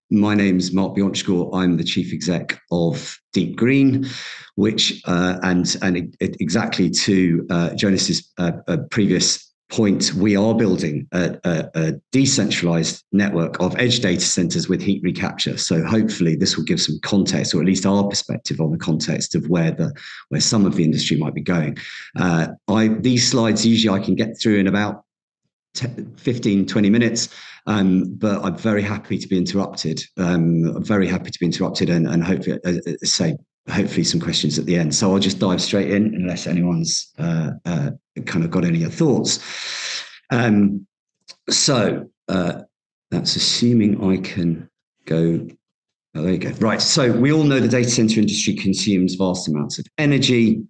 My name's Mark Bjornsgaard. I'm the chief exec of Deep Green, which exactly to Jonas's previous point, we are building a decentralized network of edge data centers with heat recapture. So hopefully this will give some context, or at least our perspective on the context of where some of the industry might be going. These slides usually I can get through in about 15, 20 minutes. But I'm very happy to be interrupted. I'm very happy to be interrupted and hopefully, hopefully some questions at the end. So I'll just dive straight in unless anyone's kind of got any thoughts. That's assuming I can go. Oh, there you go. Right. So we all know the data center industry consumes vast amounts of energy.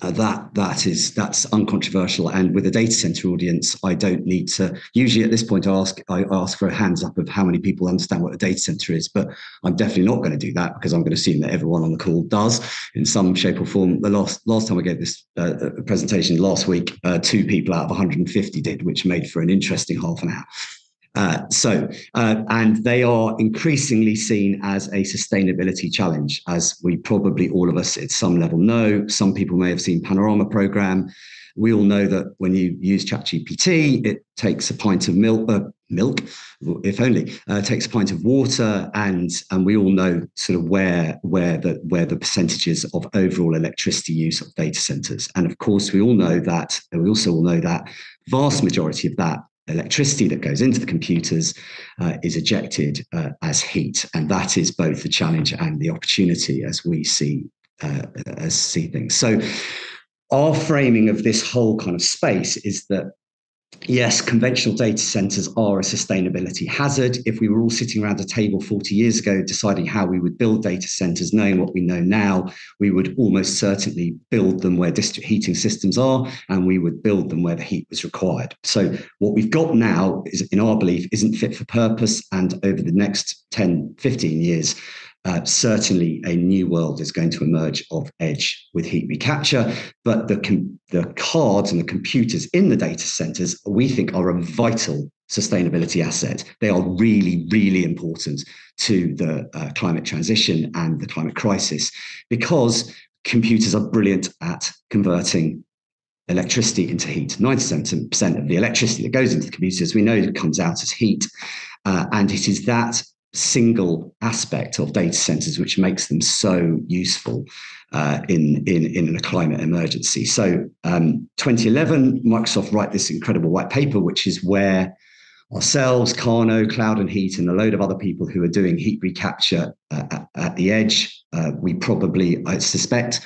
That's uncontroversial, and with a data center audience, I don't need to. Usually, at this point, I ask for a hands up of how many people understand what a data center is, but I'm definitely not going to do that because I'm going to assume that everyone on the call does in some shape or form. The last time I gave this presentation last week, 2 people out of 150 did, which made for an interesting half an hour. And they are increasingly seen as a sustainability challenge, as we probably all of us at some level know. Some people may have seen Panorama Program. We all know that when you use ChatGPT, it takes a pint of milk, if only, takes a pint of water, and we all know sort of where the percentages of overall electricity use of data centers. And of course, we also know that vast majority of that electricity that goes into the computers is ejected as heat, and that is both the challenge and the opportunity as we see things. So our framing of this whole kind of space is that yes, conventional data centers are a sustainability hazard. If we were all sitting around a table 40 years ago deciding how we would build data centers, knowing what we know now, we would almost certainly build them where district heating systems are, and we would build them where the heat was required. So what we've got now is, in our belief, isn't fit for purpose, and over the next 10, 15 years, certainly a new world is going to emerge of edge with heat recapture. But the cards and the computers in the data centers, we think, are a vital sustainability asset. They are really, really important to the climate transition and the climate crisis, because computers are brilliant at converting electricity into heat. 97% of the electricity that goes into the computers, we know, comes out as heat. And it is that single aspect of data centers which makes them so useful in a climate emergency. So 2011, Microsoft write this incredible white paper, which is where ourselves, Carno, Cloud and Heat, and a load of other people who are doing heat recapture at the edge, we probably, I suspect,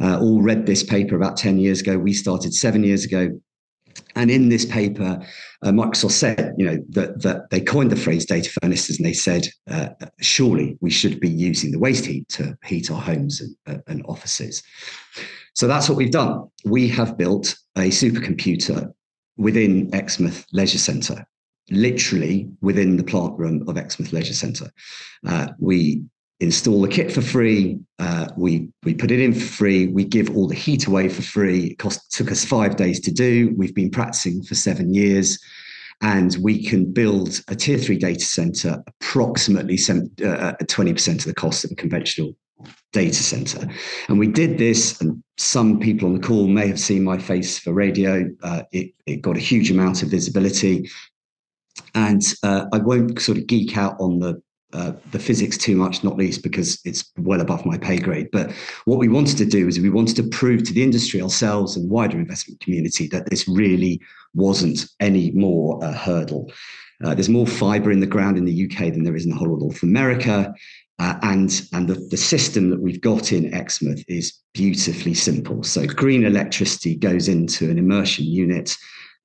all read this paper about 10 years ago. We started 7 years ago. And in this paper, Microsoft said, that they coined the phrase data furnaces, and they said, surely we should be using the waste heat to heat our homes and offices. So that's what we've done. We have built a supercomputer within Exmouth Leisure Centre, literally within the plant room of Exmouth Leisure Centre. We install the kit for free. We put it in for free. We give all the heat away for free. It took us 5 days to do. We've been practicing for 7 years, and we can build a tier 3 data center approximately 20% of the cost of a conventional data center. And we did this, and some people on the call may have seen my face for radio. It got a huge amount of visibility, and I won't sort of geek out on the physics too much, not least because it's well above my pay grade. But what we wanted to do is we wanted to prove to the industry, ourselves and wider investment community, that this really wasn't any more a hurdle. There's more fibre in the ground in the UK than there is in the whole of North America. And the system that we've got in Exmouth is beautifully simple. So green electricity goes into an immersion unit.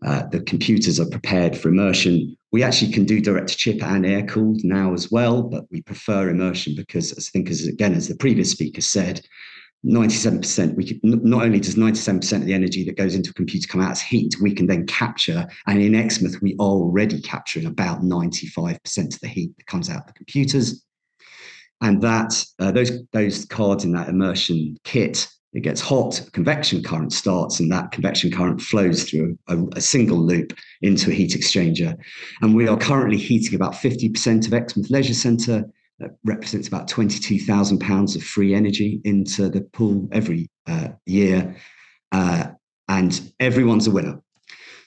The computers are prepared for immersion. We actually can do direct to chip and air cooled now as well, but we prefer immersion because, as the previous speaker said, 97%, not only does 97% of the energy that goes into a computer come out as heat, we can then capture, and in Exmouth, we are already capturing about 95% of the heat that comes out of the computers. And that those cards in that immersion kit it gets hot, convection current starts, and that convection current flows through a single loop into a heat exchanger. And we are currently heating about 50% of Exmouth Leisure Centre. That represents about £22,000 of free energy into the pool every year. And everyone's a winner.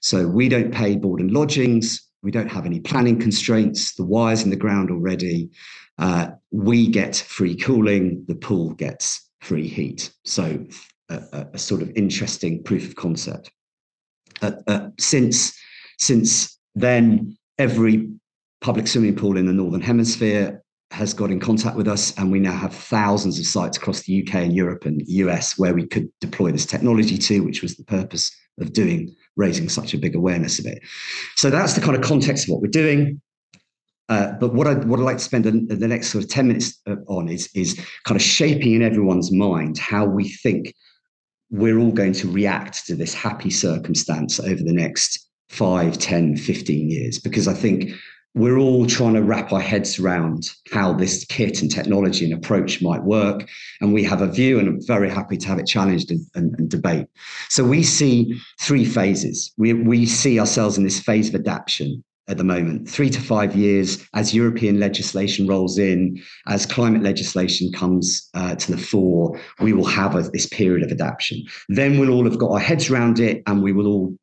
So we don't pay board and lodgings. We don't have any planning constraints. The wire's in the ground already. We get free cooling. The pool gets free heat. So a sort of interesting proof of concept. Since then, every public swimming pool in the Northern Hemisphere has got in contact with us, and we now have thousands of sites across the UK and Europe and US where we could deploy this technology to, which was the purpose of raising such a big awareness of it. So that's the kind of context of what we're doing. But what I'd like to spend the next sort of 10 minutes on is kind of shaping in everyone's mind how we think we're all going to react to this happy circumstance over the next 5, 10, 15 years, because I think we're all trying to wrap our heads around how this kit and technology and approach might work. And we have a view, and I'm very happy to have it challenged and debate. So we see 3 phases. We see ourselves in this phase of adaptation at the moment, 3 to 5 years as European legislation rolls in, as climate legislation comes to the fore, we will have this period of adaptation. Then we'll all have got our heads around it, and we will all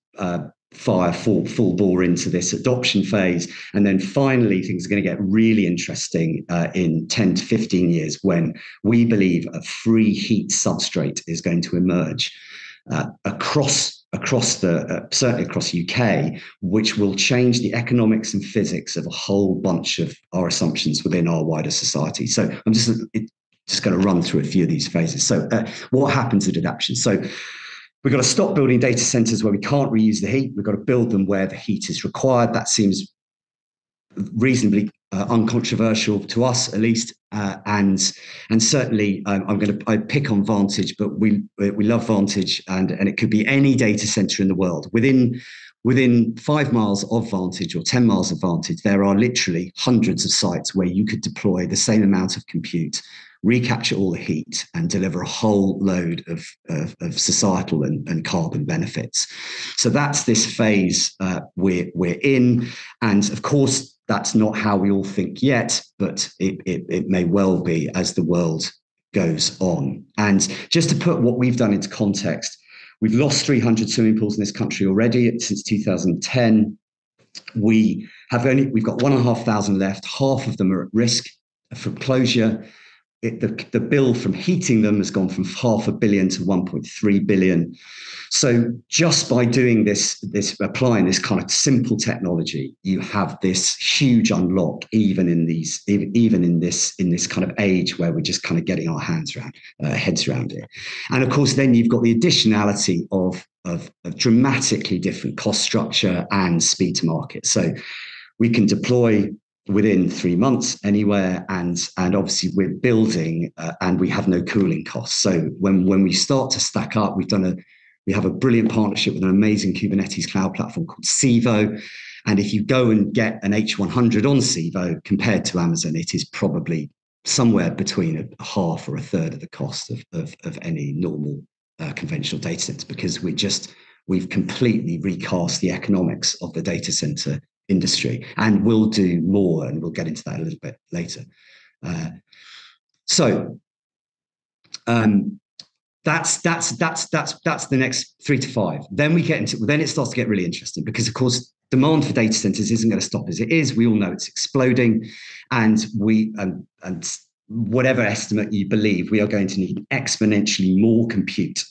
fire full bore into this adoption phase. And then finally, things are going to get really interesting in 10 to 15 years, when we believe a free heat substrate is going to emerge across certainly across UK, which will change the economics and physics of a whole bunch of our assumptions within our wider society. So I'm just going to run through a few of these phases. So what happens at adaptation? So we've got to stop building data centers where we can't reuse the heat. We've got to build them where the heat is required. That seems reasonably uncontroversial to us, at least. And certainly, I pick on Vantage, but we love Vantage, and it could be any data center in the world. Within 5 miles of Vantage or 10 miles of Vantage, there are literally hundreds of sites where you could deploy the same amount of compute, recapture all the heat, and deliver a whole load of societal and carbon benefits. So that's this phase we're in. And of course, that's not how we all think yet, but it may well be as the world goes on. And just to put what we've done into context, we've lost 300 swimming pools in this country already since 2010. We've got 1,500 left. Half of them are at risk for closure. The bill from heating them has gone from $500 million to 1.3 billion. So just by doing this, applying this kind of simple technology, you have this huge unlock, even in this kind of age where we're just kind of getting our heads around it. And of course, then you've got the additionality of dramatically different cost structure and speed to market. So we can deploy within 3 months anywhere, and obviously we're building and we have no cooling costs. So when we start to stack up, we have a brilliant partnership with an amazing Kubernetes cloud platform called Civo. And if you go and get an H100 on Civo compared to Amazon, it is probably somewhere between a half or a third of the cost of any normal conventional data center, because we've completely recast the economics of the data center industry, and we'll do more, and we'll get into that a little bit later. That's the next 3 to 5. Then it starts to get really interesting, because of course demand for data centers isn't going to stop as it is. We all know it's exploding, and whatever estimate you believe, we are going to need exponentially more compute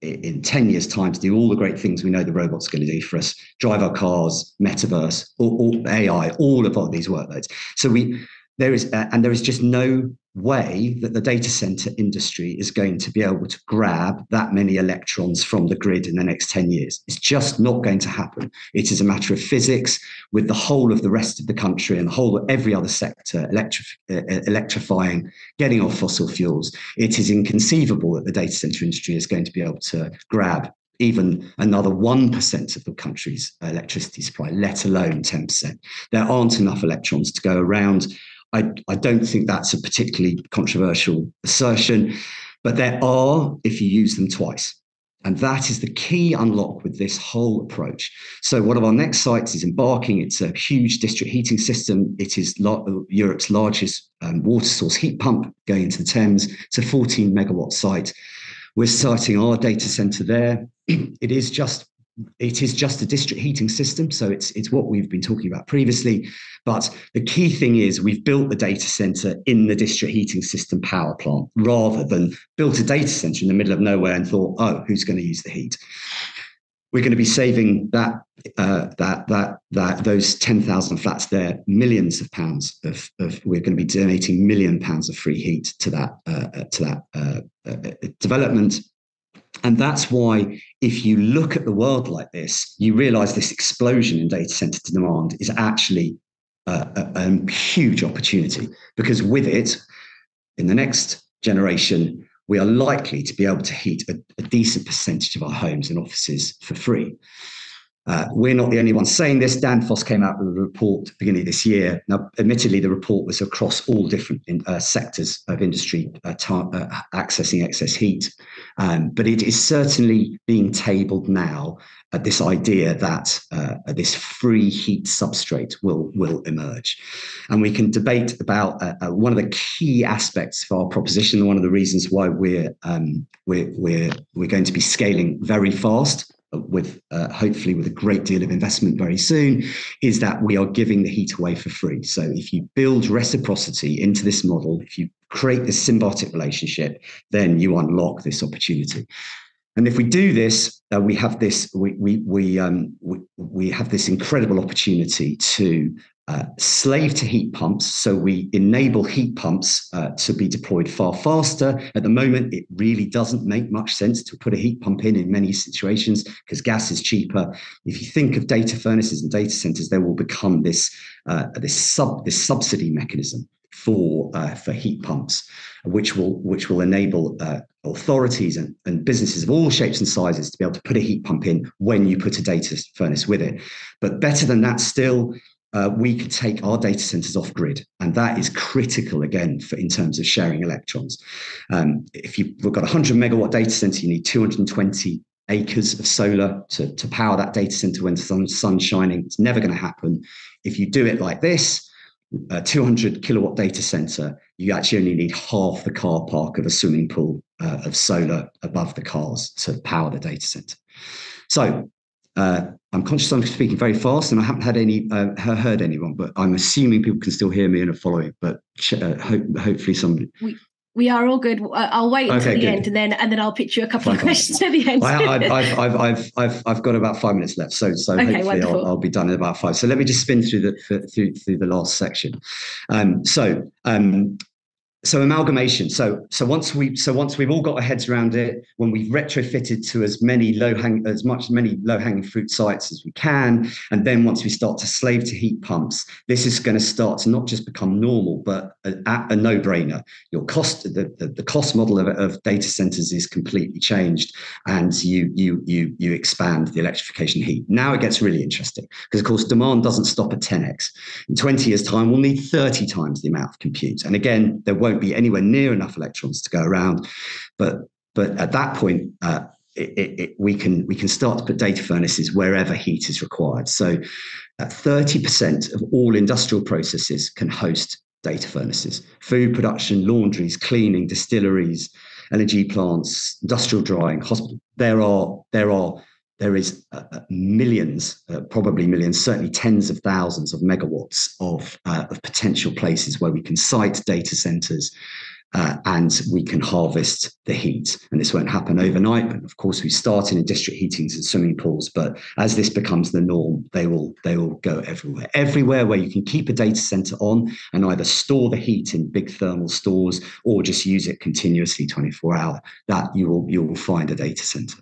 in 10 years' time to do all the great things we know the robots are going to do for us, drive our cars, metaverse, or AI, all of these workloads. So there is just no way that the data center industry is going to be able to grab that many electrons from the grid in the next 10 years. It's just not going to happen. It is a matter of physics, with the whole of the rest of the country and the whole of every other sector electrifying, getting off fossil fuels. It is inconceivable that the data center industry is going to be able to grab even another 1% of the country's electricity supply, let alone 10%. There aren't enough electrons to go around. I don't think that's a particularly controversial assertion. But there are if you use them twice. And that is the key unlock with this whole approach. So one of our next sites is embarking. It's a huge district heating system. It is Europe's largest water source heat pump going into the Thames. It's a 14 megawatt site. We're starting our data center there. It is just a district heating system. So it's what we've been talking about previously. But the key thing is we've built the data center in the district heating system power plant rather than built a data center in the middle of nowhere and thought, oh, who's going to use the heat? We're going to be saving those 10,000 flats there, millions of pounds we're going to be donating £1 million of free heat to that development. And that's why, if you look at the world like this, you realize this explosion in data center demand is actually a huge opportunity, because with it, in the next generation, we are likely to be able to heat a decent percentage of our homes and offices for free. We're not the only ones saying this. Danfoss came out with a report at the beginning of this year. Now, admittedly, the report was across all different sectors of industry accessing excess heat. But it is certainly being tabled now, this idea that this free heat substrate will emerge. And we can debate about one of the key aspects of our proposition, one of the reasons why we're going to be scaling very fast, with hopefully with a great deal of investment very soon, is that we are giving the heat away for free. So if you build reciprocity into this model, if you create this symbiotic relationship, then you unlock this opportunity. And if we do this, we have this incredible opportunity to slave to heat pumps. So we enable heat pumps to be deployed far faster. At the moment, it really doesn't make much sense to put a heat pump in many situations because gas is cheaper. If you think of data furnaces and data centers, there will become this subsidy mechanism for heat pumps, which will enable authorities and businesses of all shapes and sizes to be able to put a heat pump in when you put a data furnace with it. But better than that still, we could take our data centers off grid, and that is critical again in terms of sharing electrons. If you've got a 100 megawatt data center, you need 220 acres of solar to power that data center when the sun's shining. It's never going to happen. If you do it like this, a 200 kilowatt data center, you actually only need half the car park of a swimming pool of solar above the cars to power the data center. So I'm conscious I'm speaking very fast and I haven't heard anyone, but I'm assuming people can still hear me and are following, but hopefully somebody... We are all good. I'll wait until the end, and then I'll pitch you a couple of questions at the end. I've got about 5 minutes left, so okay, hopefully I'll be done in about 5. So let me just spin through the last section. So amalgamation. So once we've all got our heads around it, when we've retrofitted to as many low-hanging fruit sites as we can, and then once we start to slave to heat pumps, this is going to start to not just become normal, but a no-brainer. Your cost, the cost model of data centers is completely changed, and you expand the electrification heat. Now it gets really interesting because, of course, demand doesn't stop at 10x. In 20 years' time, we'll need 30 times the amount of compute, and again, there won't be anywhere near enough electrons to go around, but at that point we can start to put data furnaces wherever heat is required. So 30% of all industrial processes can host data furnaces: food production, laundries, cleaning, distilleries, energy plants, industrial drying, hospital. There is millions, probably millions, certainly tens of thousands of megawatts of potential places where we can site data centers and we can harvest the heat. And this won't happen overnight, but of course we start in district heatings and swimming pools. But as this becomes the norm, they will go everywhere. Everywhere where you can keep a data center on and either store the heat in big thermal stores or just use it continuously 24-hour, that you will find a data center.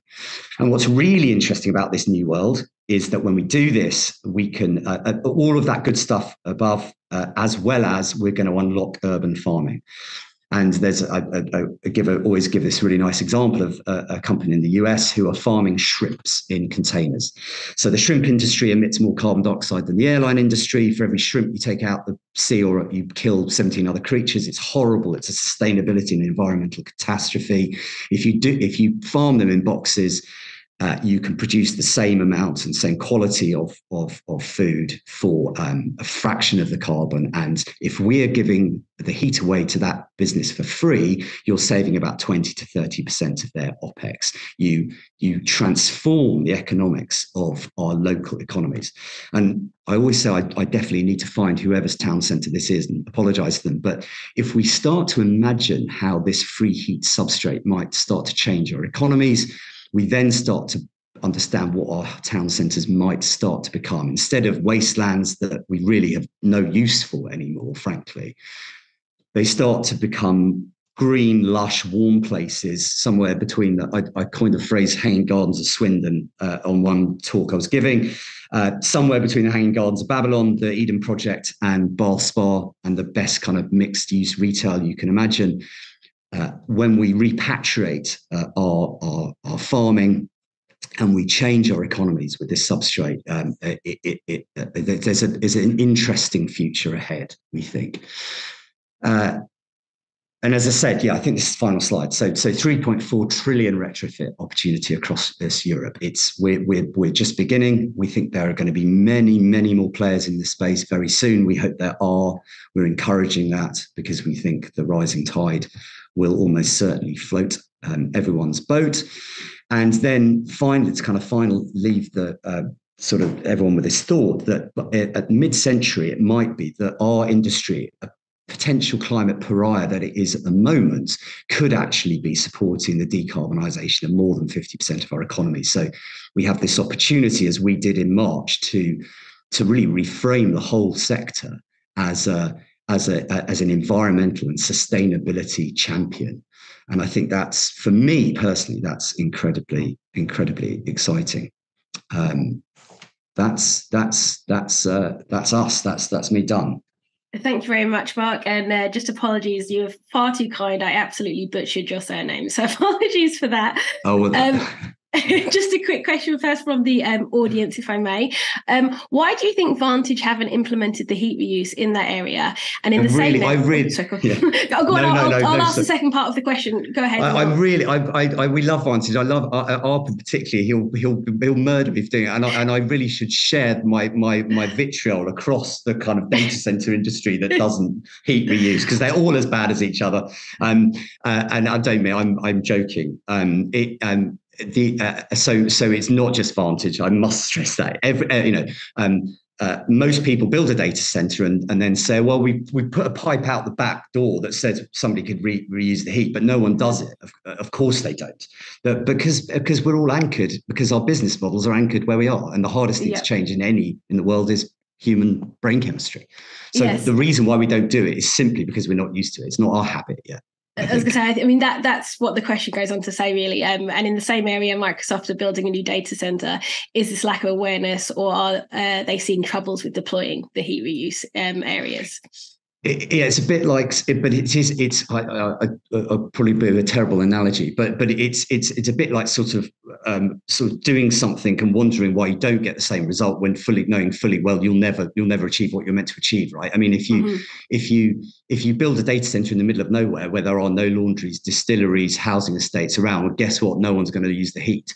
And what's really interesting about this new world is that when we do this, we can all of that good stuff above, as well as we're going to unlock urban farming. And there's always give this really nice example of a company in the US who are farming shrimps in containers. So the shrimp industry emits more carbon dioxide than the airline industry. For every shrimp you take out the sea, or you kill 17 other creatures. It's horrible. It's a sustainability and environmental catastrophe. If you farm them in boxes, you can produce the same amount and same quality of food for a fraction of the carbon. And if we're giving the heat away to that business for free, you're saving about 20 to 30% of their OPEX. You transform the economics of our local economies. And I always say I definitely need to find whoever's town centre this is and apologise to them. But if we start to imagine how this free heat substrate might start to change our economies, we then start to understand what our town centres might start to become. Instead of wastelands that we really have no use for anymore, frankly, they start to become green, lush, warm places somewhere between I coined the phrase Hanging Gardens of Swindon on one talk I was giving, somewhere between the Hanging Gardens of Babylon, the Eden Project, and Bath Spa, and the best kind of mixed-use retail you can imagine. When we repatriate our farming and we change our economies with this substrate, there's an interesting future ahead, we think. And as I said, I think this is the final slide. So 3.4 trillion retrofit opportunity across this Europe. We're just beginning. We think there are going to be many, many more players in this space very soon. We hope there are. We're encouraging that because we think the rising tide will almost certainly float everyone's boat. And then leave the sort of everyone with this thought that at mid-century, it might be that our industry, a potential climate pariah that it is at the moment, could actually be supporting the decarbonisation of more than 50% of our economy. So we have this opportunity, as we did in March, to really reframe the whole sector as an environmental and sustainability champion. And I think that's, for me personally, that's incredibly, incredibly exciting. That's us. That's me done. Thank you very much, Mark. And just apologies, you're far too kind. I absolutely butchered your surname, so apologies for that. Oh, well, just a quick question first from the audience, if I may. Why do you think Vantage haven't implemented the heat reuse in that area? And in I'll ask the second part of the question. Go ahead. We love Vantage. I love Arpen particularly. He'll murder me for doing it, and I really should share my vitriol across the kind of data center industry that doesn't heat reuse, because they're all as bad as each other. And I don't mean I'm joking. So it's not just Vantage. I must stress that. Most people build a data center and then say, well, we put a pipe out the back door that says somebody could reuse the heat, but no one does it. Of course they don't. But because we're all anchored, because our business models are anchored where we are, and the hardest thing to change in the world is human brain chemistry. So the reason why we don't do it is simply because we're not used to it. It's not our habit yet. I was going to say, I mean, that's what the question goes on to say, really. And in the same area, Microsoft are building a new data center. Is this lack of awareness, or are they seeing troubles with deploying the heat reuse areas? It's a bit like, but it's I'll probably be a terrible analogy, but it's a bit like sort of doing something and wondering why you don't get the same result when knowing fully well you'll never achieve what you're meant to achieve, right? I mean, if you build a data center in the middle of nowhere where there are no laundries, distilleries, housing estates around, well, guess what? No one's going to use the heat.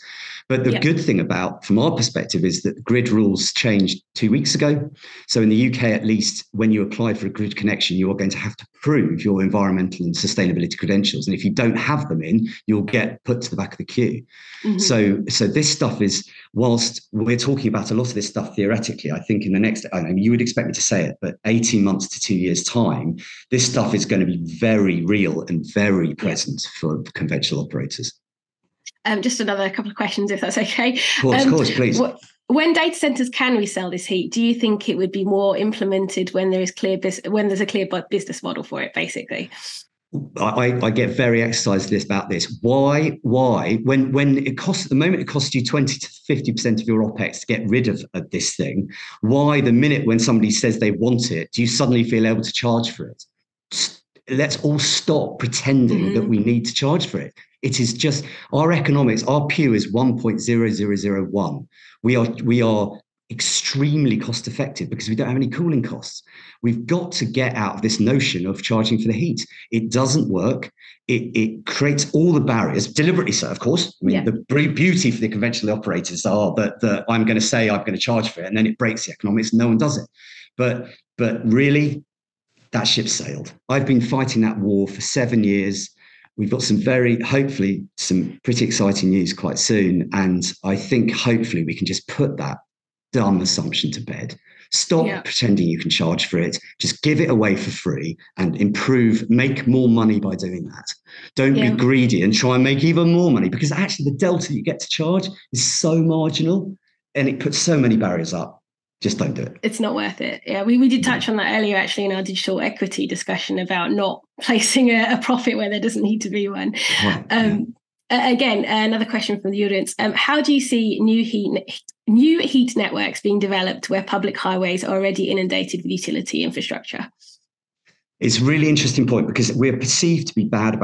But the good thing from our perspective, is that the grid rules changed 2 weeks ago. So in the UK, at least, when you apply for a grid connection, you are going to have to prove your environmental and sustainability credentials. And if you don't have them in, you'll get put to the back of the queue. Mm-hmm. So this stuff is, whilst we're talking about a lot of this stuff theoretically, I think in the next, I mean, you would expect me to say it, but 18 months to 2 years' time, this stuff is going to be very real and very present for conventional operators. Just another couple of questions, if that's okay. Of course, please. When data centers can resell this heat, do you think it would be more implemented when there's a clear business model for it, basically? I get very exercised about this. Why? When it costs, at the moment, it costs you 20 to 50% of your OPEX to get rid of this thing. Why, the minute when somebody says they want it, do you suddenly feel able to charge for it? let's all stop pretending that we need to charge for it. It is just our economics. Our Pew is 1.0001. We are extremely cost effective because we don't have any cooling costs. We've got to get out of this notion of charging for the heat. It doesn't work. It creates all the barriers, deliberately so, of course. I mean, the beauty for the conventional operators are that I'm going to say I'm going to charge for it, and then it breaks the economics. No one does it. But really, that ship sailed. I've been fighting that war for 7 years. We've got hopefully some pretty exciting news quite soon. And I think hopefully we can just put that dumb assumption to bed. Stop pretending you can charge for it. Just give it away for free and make more money by doing that. Don't be greedy and try and make even more money, because actually the delta you get to charge is so marginal and it puts so many barriers up. Just don't do it. It's not worth it. Yeah, we did touch on that earlier, actually, in our digital equity discussion about not placing a profit where there doesn't need to be one. Right. Again, another question from the audience. How do you see new heat networks being developed where public highways are already inundated with utility infrastructure? It's a really interesting point, because we're perceived to be bad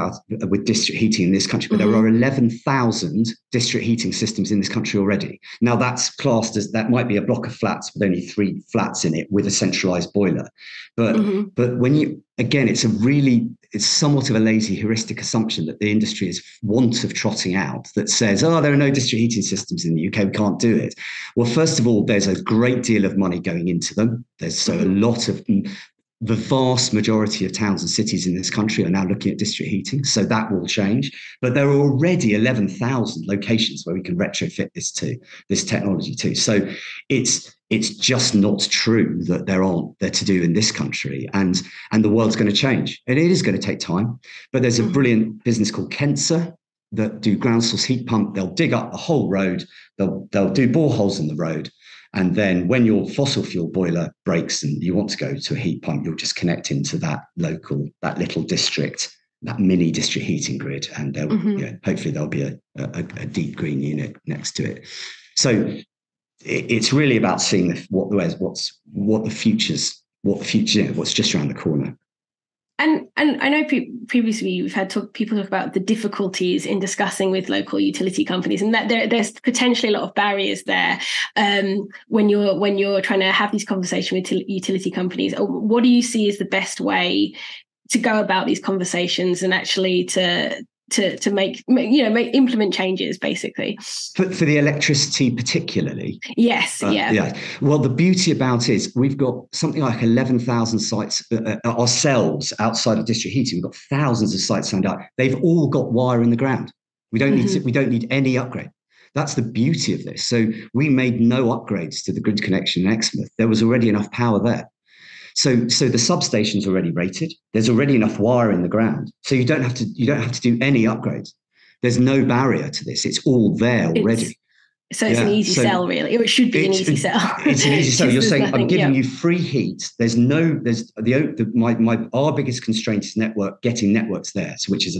with district heating in this country, but there are 11,000 district heating systems in this country already. Now that's classed as, that might be a block of flats with only 3 flats in it with a centralized boiler. But when it's somewhat of a lazy heuristic assumption that the industry is want of trotting out that says, there are no district heating systems in the UK, we can't do it. Well, first of all, there's a great deal of money going into them. There's a lot of... The vast majority of towns and cities in this country are now looking at district heating, so that will change. But there are already 11,000 locations where we can retrofit this technology to. So it's just not true that there to do in this country, and the world's going to change, and it is going to take time. But there's a brilliant business called Kensa that do ground source heat pump. They'll dig up the whole road. They'll do boreholes in the road. And then when your fossil fuel boiler breaks and you want to go to a heat pump, you'll just connect into that little district, that mini district heating grid. And hopefully there'll be a deep green unit next to it. So it's really about seeing what's just around the corner. And I know previously we've had people talk about the difficulties in discussing with local utility companies, and that there's potentially a lot of barriers there when you're trying to have these conversations with utility companies. What do you see as the best way to go about these conversations and actually to implement changes, basically? For the electricity particularly? Yes, yeah. Well, the beauty about it is we've got something like 11,000 sites ourselves outside of district heating. We've got thousands of sites signed up. They've all got wire in the ground. We don't need any upgrade. That's the beauty of this. So we made no upgrades to the grid connection in Exmouth. There was already enough power there. So the substation's already rated. There's already enough wire in the ground. So you don't have to do any upgrades. There's no barrier to this. It's all there already. It's an easy sell, really. Or it should be an easy sell. It's an easy sell. You're saying I'm giving you free heat. Our biggest constraint is getting networks there, which is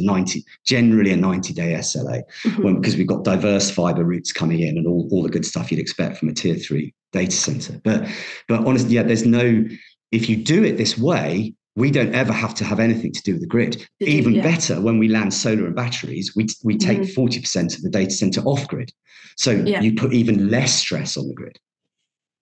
generally a 90-day SLA, because we've got diverse fiber routes coming in and all the good stuff you'd expect from a tier 3 data center. But honestly, there's no. If you do it this way, we don't ever have to have anything to do with the grid. Even better, when we land solar and batteries, we take 40% of the data center off grid. So you put even less stress on the grid.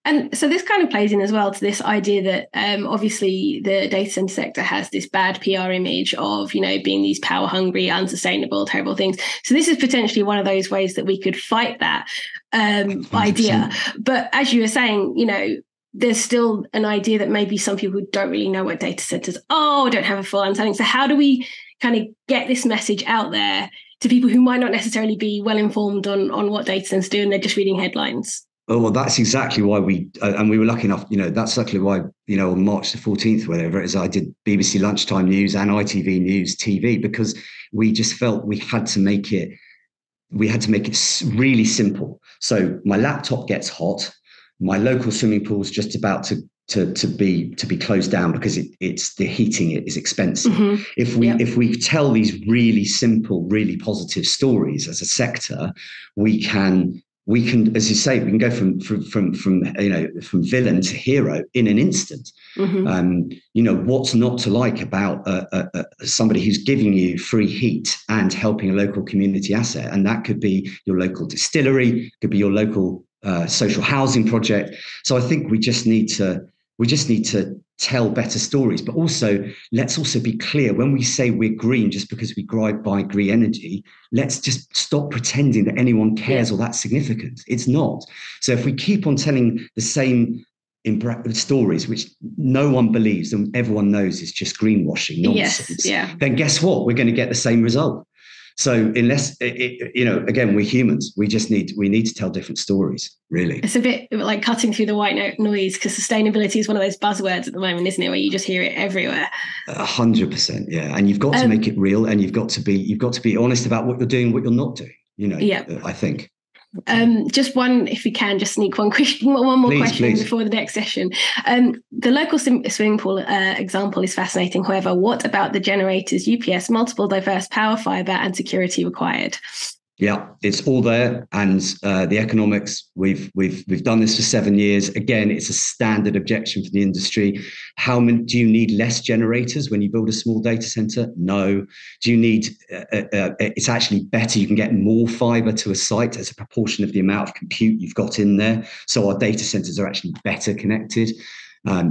And so this kind of plays in as well to this idea that obviously the data center sector has this bad PR image of, being these power hungry, unsustainable, terrible things. So this is potentially one of those ways that we could fight that idea. But as you were saying, there's still an idea that maybe some people don't really know what data centers are, or don't have a full understanding. So how do we kind of get this message out there to people who might not necessarily be well informed on what data centers do, and they're just reading headlines? Oh, well, that's exactly why we were lucky enough, that's exactly why, on March the 14th, whatever it is, I did BBC Lunchtime News and ITV News TV, because we just felt we had to make it really simple. So my laptop gets hot. My local swimming pool is just about to be closed down because it's the heating is expensive. If we tell these really simple, really positive stories as a sector, we can we can, as you say, we can go from villain to hero in an instant. What's not to like about somebody who's giving you free heat and helping a local community asset? And that could be your local distillery, could be your local social housing project. So I think we just need to tell better stories, but also let's also be clear when we say we're green just because we buy green energy. Let's just stop pretending that anyone cares or that's significant. It's not. So if we keep on telling the same stories which no one believes and everyone knows is just greenwashing nonsense, then guess what? We're going to get the same result. So unless, again, we're humans, we need to tell different stories, really. It's a bit like cutting through the white noise, because sustainability is one of those buzzwords at the moment, isn't it, where you just hear it everywhere. 100%, yeah. And you've got to make it real, and you've got to be honest about what you're doing, what you're not doing, I think. Just one, if we can, just sneak one more question before the next session. The local swimming pool example is fascinating. However, what about the generators, UPS, multiple diverse power, fibre and security required? Yeah, it's all there. And the economics, we've done this for 7 years. Again, it's a standard objection for the industry. How many do you need? Less generators when you build a small data center? No. Do you need, it's actually better. You can get more fiber to a site as a proportion of the amount of compute you've got in there. So our data centers are actually better connected.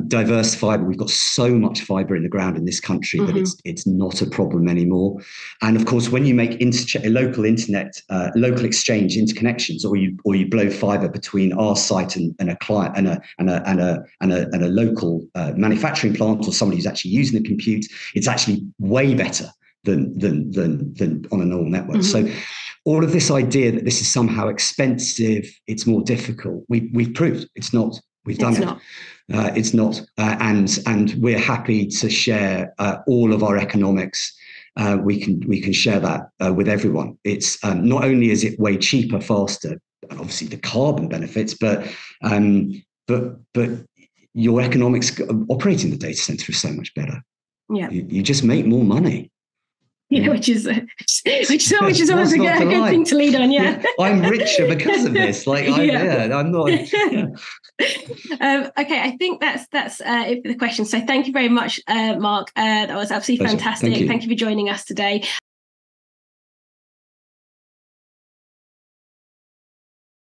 Diverse fiber, we've got so much fiber in the ground in this country that it's not a problem anymore. And of course, when you make local internet, local exchange interconnections, or you blow fiber between our site and a client and a local manufacturing plant or somebody who's actually using the compute, it's actually way better than on a normal network. So all of this idea that this is somehow expensive, it's more difficult, we've proved it's not. We've done it. It's not, and we're happy to share all of our economics. We can share that with everyone. It's not only is it way cheaper, faster, and obviously the carbon benefits, but your economics operating the data center is so much better. Yeah, you just make more money. Yeah, which is always a good thing to lead on. Yeah. I'm richer because of this. I'm not. Yeah. Okay, I think that's it for the question. So thank you very much, Mark. That was absolutely fantastic. Thank you for joining us today.